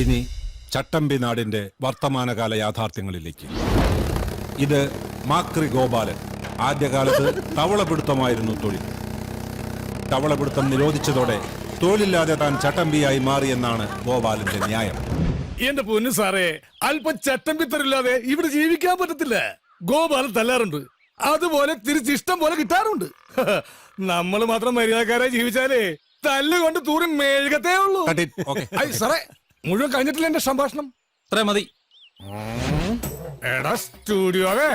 ഇനി ചട്ടമ്പി നാടിന്റെ വർത്തമാനകാല യാഥാർത്ഥ്യങ്ങളിലേക്ക്. ഇത് മാക്രി ഗോപാലൻ. ആദ്യകാലത്ത് തവളപിടുത്തമായിരുന്നു തൊഴിൽ. തവളപിടുത്തം നിരോധിച്ചതോടെ തൊഴിലില്ലാതെ താൻ ചട്ടമ്പിയായി മാറിയെന്നാണ് ഗോപാലന്റെ ന്യായം. എന്റെ പൊന്നു സാറേ, അല്പം ചട്ടമ്പിത്തരില്ലാതെ ഇവിടെ ജീവിക്കാൻ പറ്റത്തില്ല. ഗോപാലൻ തല്ലാറുണ്ട്, അതുപോലെ തിരിച്ചിഷ്ടം പോലെ കിട്ടാറുണ്ട്. നമ്മൾ മാത്രം മര്യാദക്കാരായി ജീവിച്ചാലേ തല്ലുകൊണ്ട് തൂറി മേഴുകത്തേ ഉള്ളൂ. സാറേ, മുഴുവൻ കഴിഞ്ഞിട്ടില്ല എന്റെ സംഭാഷണം. മതി. എടാ സ്റ്റുഡിയോവേ,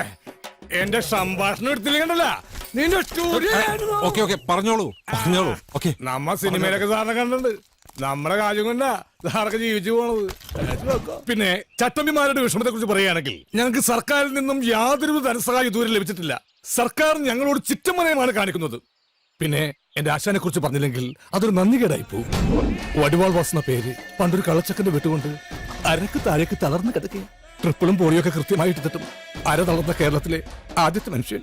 എന്റെ സംഭാഷണം എടുത്തില്ലെങ്കണ്ടല്ല നിന്റെ സ്റ്റുഡിയോ. പറഞ്ഞോളൂ. നമ്മ സിനിമയിലൊക്കെ സാറിനെ കണ്ടിട്ടുണ്ട്. നമ്മുടെ കാര്യം കൊണ്ടാ സാറൊക്കെ ജീവിച്ചു പോണത്. പിന്നെ ചട്ടമ്പിമാരുടെ വിഷമത്തെ കുറിച്ച് പറയുകയാണെങ്കിൽ, ഞങ്ങൾക്ക് സർക്കാരിൽ നിന്നും യാതൊരു ധനസഹായം ഇതുവരെ ലഭിച്ചിട്ടില്ല. സർക്കാർ ഞങ്ങളോട് ചിറ്റമനയമാണ് കാണിക്കുന്നത്. പിന്നെ എന്റെ ആശാനെ കുറിച്ച് പറഞ്ഞില്ലെങ്കിൽ അതൊരു നന്ദികേടായി പോകും. വടിവാൾ വാസുന്ന പേര് പണ്ടൊരു കള്ളച്ചക്കന്റെ വിട്ടുകൊണ്ട് അരക്ക് താഴേക്ക് തളർന്ന് കിടക്കുക. ട്രിപ്പിളും പോളിയൊക്കെ കൃത്യമായിട്ട് തട്ടും. അര തളർന്ന കേരളത്തിലെ ആദ്യത്തെ മനുഷ്യൻ.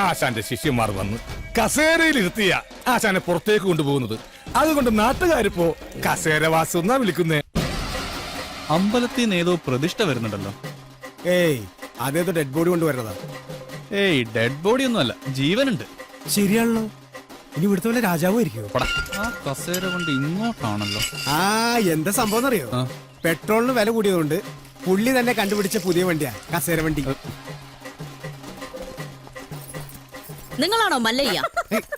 ആശാന്റെ ശിഷ്യന്മാർ വന്ന് കസേരയിൽ ഇരുത്തിയ ആശാനെ പുറത്തേക്ക് കൊണ്ടുപോകുന്നത്. അതുകൊണ്ട് നാട്ടുകാരിപ്പോ കസേരവാസു എന്നാ വിളിക്കുന്നേ. അമ്പലത്തിൽ നിന്ന് ഏതോ പ്രതിഷ്ഠ വരുന്നുണ്ടല്ലോ. ഏയ്, അതേതോ ഡെഡ് ബോഡി കൊണ്ടുവരുന്നതാ. ഏയ്, ഡെഡ് ബോഡി ഒന്നും അല്ല, ജീവനുണ്ട്. ശരിയാണല്ലോ. ഇനി ഇവിടുത്തെ പോലെ രാജാവായിരിക്കും. ആ കസേര കൊണ്ട് ഇങ്ങോട്ടാണല്ലോ. ആ, എന്താ സംഭവം എന്നറിയോ? പെട്രോളിന് വില കൂടിയതുകൊണ്ട് പുള്ളി തന്നെ കണ്ടുപിടിച്ച പുതിയ വണ്ടിയാ കസേര വണ്ടി. നിങ്ങളാണോ മല്ലയ്യ?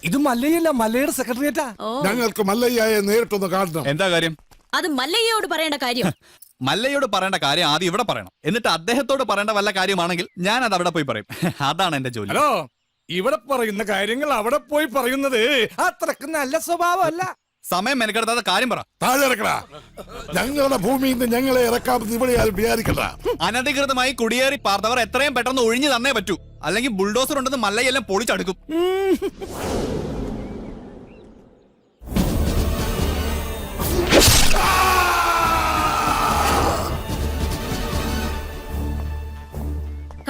ഇത് മല്ലയ്യല്ല, മല്ലയുടെ സെക്രട്ടറിയേറ്റാ. ഞങ്ങൾക്ക് മല്ലയ്യയെ നേരിട്ടൊന്ന് കാണണം. എന്താ കാര്യം? അത് മല്ലയ്യയോട് പറയേണ്ട കാര്യം. മല്ലയോട് പറയേണ്ട കാര്യം ആദ്യം ഇവിടെ പറയണം. എന്നിട്ട് അദ്ദേഹത്തോട് പറയേണ്ട വല്ല കാര്യമാണെങ്കിൽ ഞാൻ അത് അവിടെ പോയി പറയും. അതാണ് എന്റെ ജോലി. ഹലോ, ഇവിടെ പറയുന്ന കാര്യങ്ങൾ അവിടെ പോയി പറയുന്നത് അത്രക്ക് നല്ല സ്വഭാവമല്ല. സമയം മെനക്കെടുത്താതെ കാര്യം പറ. താഴെ ഇറക്കടാ. ഞങ്ങളുടെ ഭൂമിയിൽ നിന്ന് ഞങ്ങളെ ഇറക്കാമെന്ന് ഇവിടെ ആരും വിചാരിക്കണ്ട. അനധികൃതമായി കുടിയേറി പാർത്തവർ എത്രയും പെട്ടെന്ന് ഒഴിഞ്ഞു തന്നേ പറ്റൂ. അല്ലെങ്കിൽ ബുൾഡോസർ ഉണ്ടെന്ന് മല്ലയെല്ലാം പൊളിച്ചടുക്കും.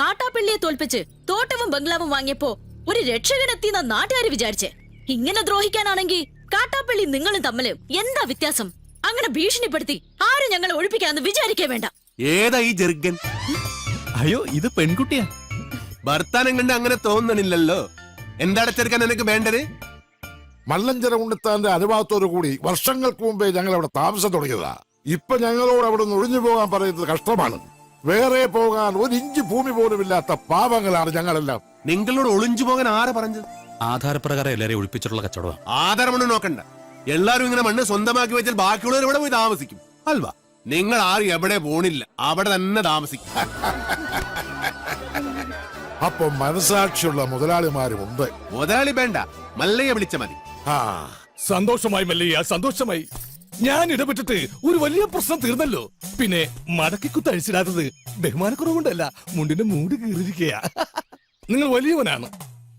കാട്ടാപ്പള്ളിയെ തോൽപ്പിച്ച് തോട്ടവും ബംഗ്ലാവും വാങ്ങിയപ്പോ ഒരു രക്ഷകനെത്തിയെന്ന നാട്ടുകാര് വിചാരിച്ചേ. ഇങ്ങനെ ദ്രോഹിക്കാനാണെങ്കിൽ കാട്ടാപ്പള്ളി നിങ്ങളും തമ്മില് എന്താ വ്യത്യാസം? അങ്ങനെ ഭീഷണിപ്പെടുത്തി ആരും ഞങ്ങളെ ഒഴിപ്പിക്കാന്ന് വിചാരിക്കേ വേണ്ട. ഏതാ ഈ ജെർഗൻ? അയ്യോ, ഇത് പെൺകുട്ടിയാ. ഭർത്താനം കണ്ട് അങ്ങനെ തോന്നണില്ലല്ലോ. എന്താണ് ചെറുക്കാൻ എനിക്ക് വേണ്ടത്? മല്ലഞ്ചര ഉണ്ണിത്താന്റെ അനുഭവത്തോടു കൂടി വർഷങ്ങൾക്ക് മുമ്പേ ഞങ്ങൾ അവിടെ താമസം തുടങ്ങിയതാ. ഇപ്പൊ ഞങ്ങളോട് അവിടെ നിന്ന് ഒഴിഞ്ഞു പോകാൻ പറയുന്നത് കഷ്ടമാണ്. വേറെ പോകാൻ ഒരു ഇഞ്ച് ഭൂമി പോലും ഇല്ലാത്ത പാവങ്ങളാണ് ഞങ്ങളെല്ലാം. നിങ്ങളോട് ഒളിഞ്ചു പോകാൻ ആരെ പറഞ്ഞത്? ആധാരപ്രകാരം എല്ലാരെയും ഒഴിപ്പിച്ചിട്ടുള്ള കച്ചവടം. ആധാരമണ്ണ് നോക്കണ്ട. എല്ലാരും ഇങ്ങനെ മണ്ണ് സ്വന്തമാക്കി വെച്ചാൽ ബാക്കിയുള്ളവർ ഇവിടെ പോയി താമസിക്കും അൽവാ. നിങ്ങൾ ആരും എവിടെ പോണില്ല, അവിടെ തന്നെ താമസിക്കും. അപ്പൊ മനസാക്ഷിയുള്ള മുതലാളിമാരും ഉണ്ട്. മുതലാളി വേണ്ട, മല്ലയെ വിളിച്ച മതി. സന്തോഷമായി മല്ലയ്യ, സന്തോഷമായി. ഞാൻ ഇടപെട്ടിട്ട് ഒരു വലിയ പ്രശ്നം തീർന്നല്ലോ. പിന്നെ മടക്കിക്കുത്ത് അഴിച്ചിടാത്തത് ബഹുമാനക്കുറവുകൊണ്ടല്ല, മുണ്ടിന്റെ മൂട് കീറിയിരിക്കയാ. നിങ്ങൾ വലിയവനാണ്.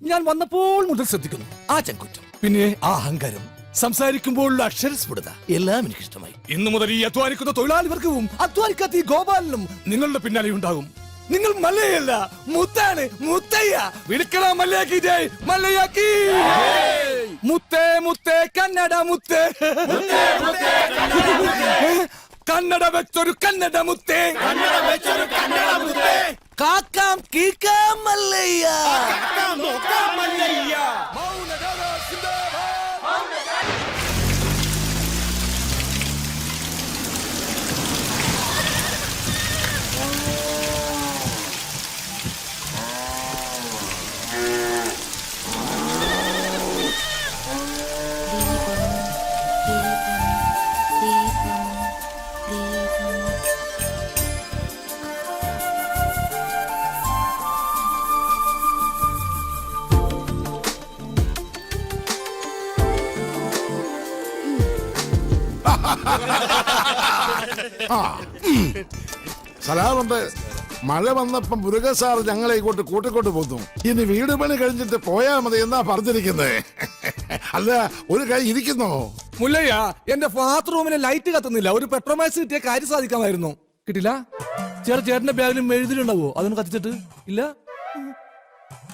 ഞാൻ വന്നപ്പോൾ മുതൽ ശ്രദ്ധിക്കുന്നു ആ ചങ്കുറ്റം, പിന്നെ ആ അഹങ്കാരം, സംസാരിക്കുമ്പോഴുള്ള അക്ഷരസ്ഫുടത എല്ലാം എനിക്ക് ഇഷ്ടമായി. ഇന്നു മുതൽ ഈ അധ്വാനിക്കുന്ന തൊഴിലാളി വർഗവും അധ്വാനിക്കാത്ത ഈ ഗോപാലനും നിങ്ങളുടെ പിന്നാലെ ഉണ്ടാകും. നിങ്ങൾ മല്ലയല്ല, മുത്താണ്, മുത്തയ്യ. വിളിക്കണ മല്ലയാക്കി ജയ്, മല്ലയാക്കി. മുത്തേ മുത്തേ കന്നഡ മുത്തേ, കന്നഡ വെച്ചൊരു കന്നഡ മുത്തേ, കാക്കാം കീക്കാം മല്ലയ്യ. സലാമുണ്ട്. മഴ വന്നപ്പം മുരുകസാർ ഞങ്ങളെ ഇങ്ങോട്ട് കൂട്ടിക്കൊണ്ട് പോന്നു. ഇനി വീട് പണി കഴിഞ്ഞിട്ട് പോയാ മതി എന്നാ പറഞ്ഞിരിക്കുന്നത്. അല്ല, ഒരു കൈ ഇരിക്കുന്നോ? മുല്ലയ്യ, എന്റെ ബാത്റൂമിലെ ലൈറ്റ് കത്തുന്നില്ല. ഒരു പെട്രോമാക്സ് കിട്ടിയ കാര്യം സാധിക്കാമായിരുന്നു. കിട്ടില്ല. ചേട്ടന്റെ ബാഗിലും എഴുതിലുണ്ടാവോ? അതൊന്ന് കത്തിച്ചിട്ട് ഇല്ല.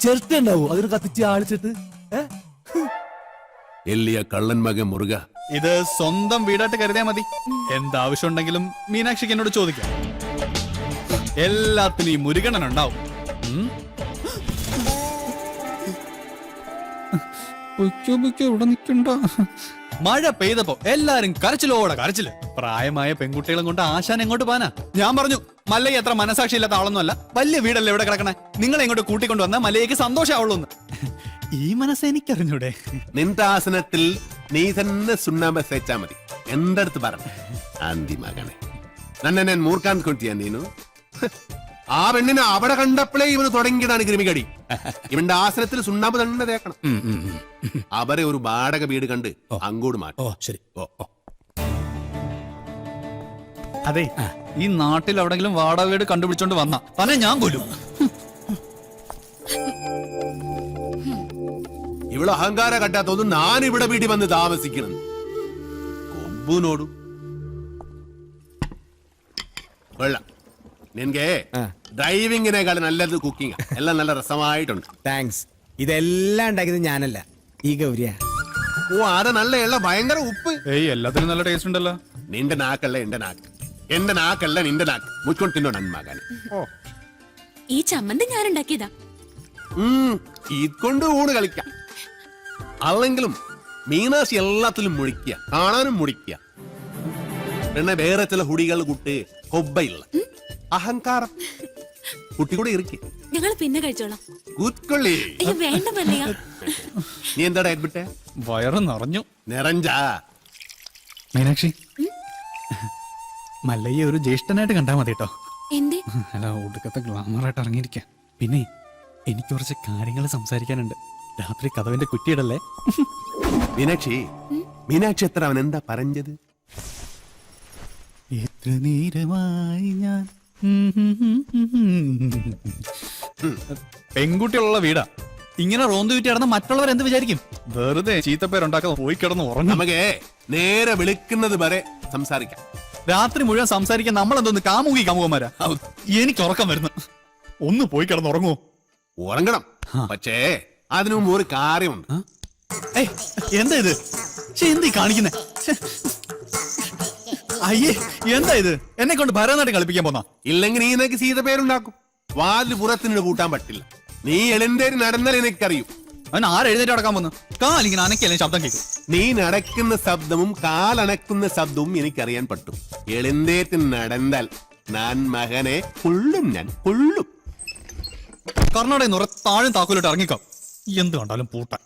ചിരട്ട ഉണ്ടാവോ? അതൊന്ന് കത്തിച്ച് ആളിച്ചിട്ട്. എല്ലിയ കള്ളൻ മകൻ മുറുക, ഇത് സ്വന്തം വീടായിട്ട് കരുതിയാ മതി. എന്താവശ്യം ഉണ്ടെങ്കിലും മീനാക്ഷിക്ക് എന്നോട് ചോദിക്കാം. എല്ലാത്തിനും ഈ മുരുകണ്ണൻ ഉണ്ടാവും. ഇവിടെ നിൽക്കണ്ട. മഴ പെയ്തപ്പോ എല്ലാരും കരച്ചിലോടെ കരച്ചില്. പ്രായമായ പെൺകുട്ടികളും കൊണ്ട് ആശാൻ എങ്ങോട്ട് പോകാനാ? ഞാൻ പറഞ്ഞു മല്ലയ്യ അത്ര മനസാക്ഷി ഇല്ലാത്ത ആളൊന്നുമല്ല. വലിയ വീടല്ലേ ഇവിടെ കിടക്കണേ, നിങ്ങളെ ഇങ്ങോട്ട് കൂട്ടിക്കൊണ്ടു വന്നാൽ മല്ലയ്യക്ക് സന്തോഷമാവുള്ളൂ. ഈ മനസ്സ് എനിക്കറിഞ്ഞൂടെ? നിന്റെ ആസനത്തിൽ നീ തന്നെ സുണ്ണാമ്പ തേച്ചാ മതി. എന്റെ അടുത്ത് പറഞ്ഞു ആന്തി മകനെ നന്നെ ഞാൻ മൂർക്കാൻ കൊണ്ടിയാ നീനു. ആ പെണ്ണിനെ അവിടെ കണ്ടപ്പോഴേ ഇവന് തുടങ്ങിയതാണ് കൃമികടി. ഇവന്റെ ആസനത്തിൽ സുണ്ണാമ്പ് തന്നെ തേക്കണം. അവരെ ഒരു വാടക വീട് കണ്ട് അങ്ങോട്ട് മാറ്റി. ഓ ശരി. അതെ, ഈ നാട്ടിൽ എവിടെങ്കിലും വാടക വീട് കണ്ടുപിടിച്ചോണ്ട് വന്ന തന്നെ ഞാൻ കൊല്ലും. ഇവിടെ അഹങ്കാര കട്ടാത്തൊന്നും ഞാൻ ഇവിടെ വീട്ടിൽ വന്ന് താമസിക്കണം. കൊമ്പുനോടും വെള്ളം നിനക്ക് ഡ്രൈവിങ്ങിനേക്കാൾ നല്ലത് കുക്കിംഗ്. എല്ലാം നല്ല രസമായിട്ടുണ്ട്. താങ്ക്സ്. ഇതെല്ലാം ഉണ്ടാക്കിയത് ഞാനല്ല, ഈ ഗൗരിയ. ഓ അത് നല്ല എള്ള ഭയങ്കര ഉപ്പ്. ഏയ് എല്ലാത്തിനും നല്ല ടേസ്റ്റ് ഉണ്ടല്ലോ. നിന്റെ നാക്കല്ല എന്റെ നാക്ക്, എന്റെ നാക്കല്ല നിന്റെ നാക്ക്. മുച്ചോണ്ട് തിന്നോ നന്മകൻ. ഈ ചമ്മന്തി ഞാൻ ഉണ്ടാക്കിയതാ. ഇതുകൊണ്ട് ഊണ് കളിക്കാം. അല്ലെങ്കിലും മീനാശി എല്ലാത്തിലും മുഴിക്കുക, കാണാനും മുടിക്കുക. പിന്നെ വേറെ ചില ഹുടികൾ കുട്ടി കൊബ്ബയില്ല അഹങ്കാരം കുട്ടി കൂടെ ഇരിക്കും. ഞങ്ങൾ പിന്നെ കഴിച്ചോളാം. കൂത്തൊള്ളി വേണ്ട മല്ലയ്യ. നീ എന്താടാ എഡ്ബിട്ടെ? വയറ് നിറഞ്ഞു. നിറഞ്ചാ മീനാക്ഷി, മല്ലയ്യ ഒരു ജ്യേഷ്ഠനായിട്ട് കണ്ടാ മതി കേട്ടോ. എന്തേ? അല്ല, ഒടുക്കത്തെ ഗ്ലാമറായിട്ട് ഇറങ്ങിയിരിക്കാം. പിന്നെ എനിക്ക് കുറച്ച് കാര്യങ്ങൾ സംസാരിക്കാനുണ്ട്. രാത്രി കഥവിന്റെ കുറ്റിയിടല്ലേ. മീനാക്ഷി, മീനാക്ഷി എത്ര അവൻ എന്താ പറഞ്ഞത്? എത്ര നേരമായി ഞാൻ പെൺകുട്ടികളുള്ള വീടാ. ഇങ്ങനെ റോന്ത് വിറ്റി കിടന്ന മറ്റുള്ളവർ എന്ത് വിചാരിക്കും? വെറുതെ ചീത്തപ്പേരുണ്ടാക്കാൻ പോയി കിടന്ന് ഉറങ്ങും. നമുക്ക് നേരെ വിളിക്കുന്നത് വരെ സംസാരിക്കാം. രാത്രി മുഴുവൻ സംസാരിക്കാൻ നമ്മൾ എന്തോന്ന് കാമുകന്മാരാ? എനിക്ക് ഉറക്കം വരുന്നു. ഒന്ന് പോയി കിടന്ന് ഉറങ്ങുമോ? ഉറങ്ങണം, പക്ഷേ അതിനു മുമ്പ് ഒരു കാര്യമുണ്ട്. എന്താ ഇത്? എന്ത് കാണിക്കുന്നേ? അയ്യേ, എന്താ ഇത്? എന്നെ കൊണ്ട് ഭരതനാട്യം കളിപ്പിക്കാൻ പോന്നാ? ഇല്ലെങ്കിൽ നീ നിനക്ക് സീത പേരുണ്ടാക്കും. വാതിൽ പുറത്തിന് കൂട്ടാൻ പറ്റില്ല. നീ എളിന്തേരി നടന്നാൽ എനിക്കറിയൂ. അവൻ ആരെഴുന്നേറ്റ് നടക്കാൻ പോന്നു? കാലിങ്ങനെ അനക്കല്ലേ ശബ്ദം കേൾക്കും. നീ നടക്കുന്ന ശബ്ദവും കാലണക്കുന്ന ശബ്ദവും എനിക്കറിയാൻ പറ്റും. എളിന്തേറ്റ് നടന്നാൽ ഞാൻ മകനെ കൊള്ളും, ഞാൻ കൊള്ളും. കർണാടക നിറ താഴും താക്കോലിട്ട് ഇറങ്ങിക്കാം. എന്ത് കണ്ടാലും പൂട്ടാൻ.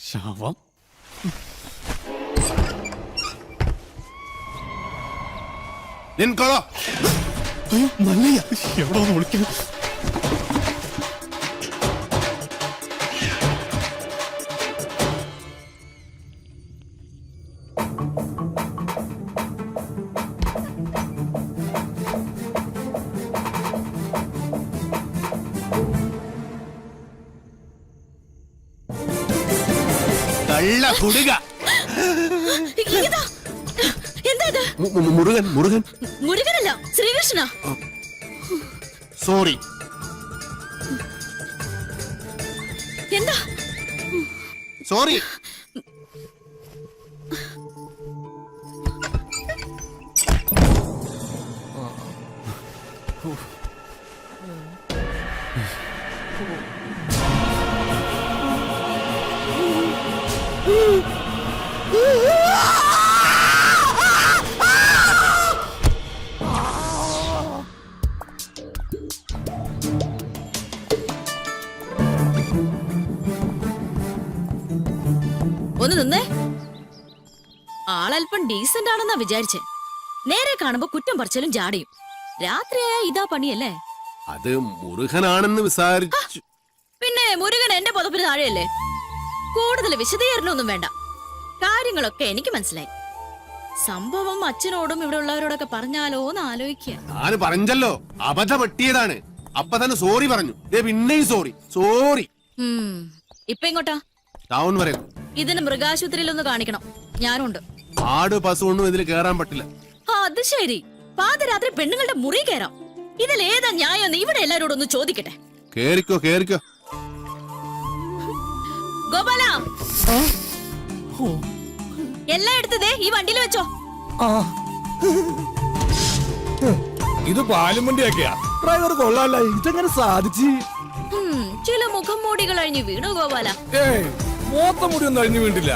ശവം. നിൻകൊള്ളോ മല്ലയ്യ എവിടെ ഒന്ന് വിളിക്കുന്നു. കള്ള കുടുക. എന്താ ഇത്? മുരുകൻ, മുരുകൻ. മുരുകനല്ല, ശ്രീകൃഷ്ണ. സോറി. എന്താ? സോറി. ഒന്ന് നിന്നേ. ആളല്പം ഡീസന്റ് ആണെന്നാ വിചാരിച്ചേ. നേരെ കാണുമ്പോ കുറ്റം പറച്ചലും ജാടയും. രാത്രിയായ ഇതാ പണിയല്ലേ? അത് മുരുകനാണെന്ന് വിസാരിച്ചു. പിന്നെ മുരുകൻ എന്റെ പുതപ്പിന് താഴെയല്ലേ? കൂടുതൽ വിശദീകരണമൊന്നും വേണ്ട. കാര്യങ്ങളൊക്കെ എനിക്ക് മനസ്സിലായി. സംഭവം അച്ഛനോടും ഇവിടെ ഉള്ളവരോടൊക്കെ പറഞ്ഞാലോ എന്ന് ആലോചിക്കുക. ഞാൻ പറഞ്ഞല്ലോ, അബദ്ധം പറ്റിയതാണ്. അപ്പൊ തന്നെ സോറി പറഞ്ഞു. പിന്നെയും സോറി. ഇപ്പൊ ഇങ്ങോട്ടാ? ടൗൺ വരെ. ഇതിന് മൃഗാശുപത്രിയിലൊന്ന് കാണിക്കണം. ഞാനുണ്ട്. ആട് പശുവൊന്നും ഇതിൽ കേറാൻ പറ്റില്ല. അത് ശരി. പാതിരാത്രി പെണ്ണുങ്ങളുടെ മുറി കയറാം. ഇതിലേതാ ന്യായം? ഇവിടെ എല്ലാരോടും ഒന്ന് ചോദിക്കട്ടെ. കേറിക്കോ. ഗോപാല, എല്ലാം എടുത്തതേ ഈ വണ്ടിയിൽ വെച്ചോ. ഇത് പാലും വണ്ടിയാക്കിയാ ഡ്രൈവർ കൊള്ളാല്ല. ഇതെങ്ങനെ സാധിച്ചു? ചില മുഖം മൂടികൾ അഴിഞ്ഞു വീണു ഗോപാല. മോത്തമുടി ഒന്നും അഴിഞ്ഞു വീണ്ടില്ല.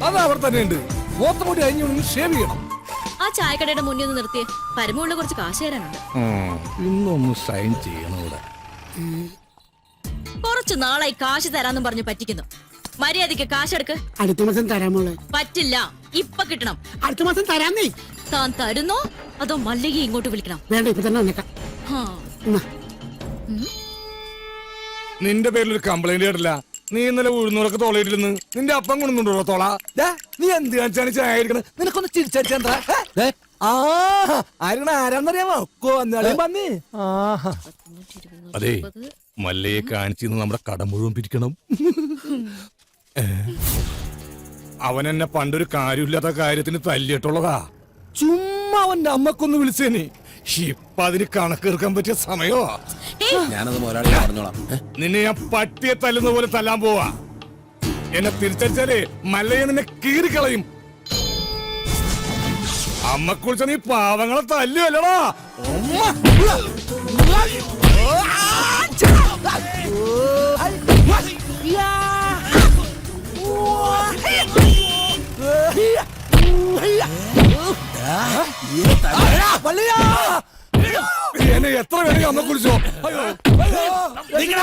അത് അവർ തന്നെ ഉണ്ട്. മോത്തമുടി അഴിഞ്ഞു ഷേവ് ചെയ്യണം. ആ ചായക്കടയുടെ മുന്നിൽ ഒന്ന് നിർത്തിയേ. പരമുള്ള കുറച്ച് കാശ് തരാനുണ്ട്. ഇന്നൊന്ന് സൈൻ ചെയ്യണം ഇവിടെ. കുറച്ചു നാളായി കാശ് തരാന്നും പറഞ്ഞു പറ്റിക്കുന്നു. മര്യാദക്ക് കാശെടുക്ക്. അടുത്ത മാസം തരാമോളെ. പറ്റില്ല, ഇപ്പൊ കിട്ടണം. അടുത്ത മാസം തരാന്നേ. താൻ തരുന്നോ അതോ മല്ലിക ഇങ്ങോട്ട് വിളിക്കണം? വേണ്ട, ഇപ്പൊ തന്നെ വന്നേക്കാം. ഹാ. നിന്റെ പേരിൽ ഒരു കംപ്ലൈന്റ് കേട്ടില്ല. നീ ഇന്നലെ ഉഴുന്നൂറൊക്കെ തോളയിട്ടിരുന്ന് നിന്റെ അപ്പം കൊണ്ടുണ്ടോ തോള? നീ എന്ത് കാണിച്ചാണ് ചായ എടുക്കണത്? നിനക്കൊന്ന് ചിരിച്ചാ ആരാന്നറിയാമോ? അതെ, മല്ലയെ കാണിച്ചിന്ന് നമ്മുടെ കടം മുഴുവൻ പിരിക്കണം. അവൻ എന്നെ പണ്ടൊരു കാര്യമില്ലാത്ത കാര്യത്തിന് തല്ലിയിട്ടുള്ളതാ. ചുമ്മാ അവന്റെ അമ്മക്കൊന്ന് വിളിച്ചേനെ. ഇപ്പൊ അതിന് കണക്കെടുക്കാൻ പറ്റിയ സമയോ? ഞാനത് മുതലാളി പറഞ്ഞോളാം. നിന്നെ ഞാൻ പട്ടിയെ തല്ലുന്ന പോലെ തല്ലാൻ പോവാ. എന്നെ തിരിച്ചടിച്ചാലേ മല്ലയെ നിന്നെ കീറിക്കളയും. അമ്മക്കുറിച്ച നീ പാവങ്ങളെ തല്ലുവല്ലടാ. എന്നെ എത്ര വേണമെങ്കിൽ അമ്മ കുറിച്ചോ. അയ്യോ